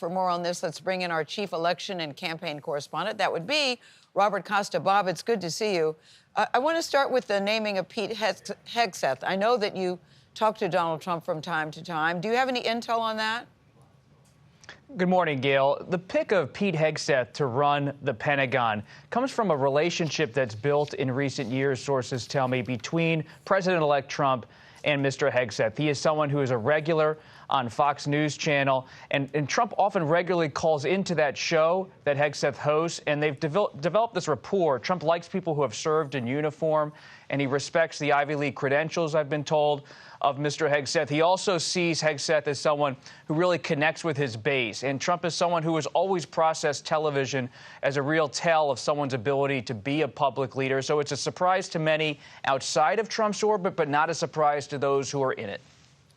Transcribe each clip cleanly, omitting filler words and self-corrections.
For more on this, let's bring in our chief election and campaign correspondent. That would be Robert Costa. Bob, it's good to see you. I want to start with the naming of Pete Hegseth. I know that you talk to Donald Trump from time to time. Do you have any intel on that? Good morning, Gayle. The pick of Pete Hegseth to run the Pentagon comes from a relationship that's built in recent years, sources tell me, between President-elect Trump and Mr. Hegseth. He is someone who is a regular on Fox News Channel, and Trump often regularly calls into that show that Hegseth hosts, and they've developed this rapport. Trump likes people who have served in uniform, and he respects the Ivy League credentials, I've been told, of Mr. Hegseth. He also sees Hegseth as someone who really connects with his base, and Trump is someone who has always processed television as a real tell of someone's ability to be a public leader. So it's a surprise to many outside of Trump's orbit, but not a surprise to those who are in it.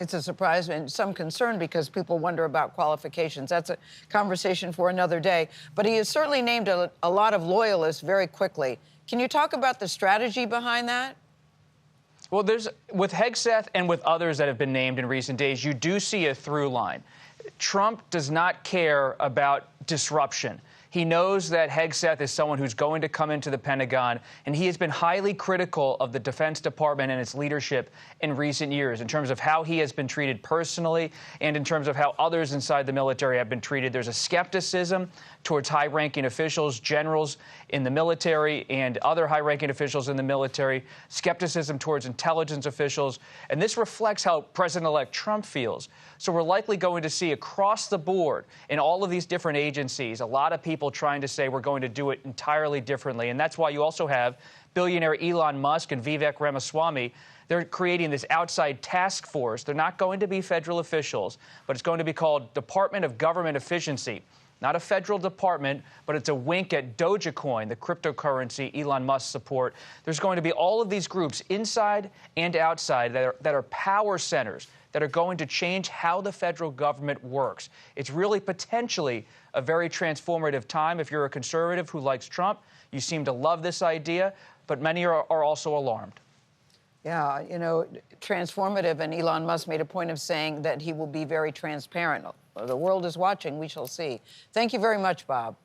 It's a surprise and some concern because people wonder about qualifications. That's a conversation for another day. But he has certainly named a lot of loyalists very quickly. Can you talk about the strategy behind that? Well, with Hegseth and with others that have been named in recent days, you do see a through line. Trump does not care about disruption. He knows that Hegseth is someone who's going to come into the Pentagon, and he has been highly critical of the Defense Department and its leadership in recent years in terms of how he has been treated personally and in terms of how others inside the military have been treated. There's a skepticism towards high-ranking officials, generals in the military and other high-ranking officials in the military, skepticism towards intelligence officials, and this reflects how President-elect Trump feels. So we're likely going to see across the board in all of these different agencies a lot of people trying to say we're going to do it entirely differently. And that's why you also have billionaire Elon Musk and Vivek Ramaswamy. They're creating this outside task force. They're not going to be federal officials, but it's going to be called Department of Government Efficiency. Not a federal department, but it's a wink at Dogecoin, the cryptocurrency Elon Musk support. There's going to be all of these groups inside and outside that are power centers that are going to change how the federal government works. It's really potentially a very transformative time. If you're a conservative who likes Trump, you seem to love this idea, but many are also alarmed. Yeah, you know, transformative, and Elon Musk made a point of saying that he will be very transparent. The world is watching. We shall see. Thank you very much, Bob.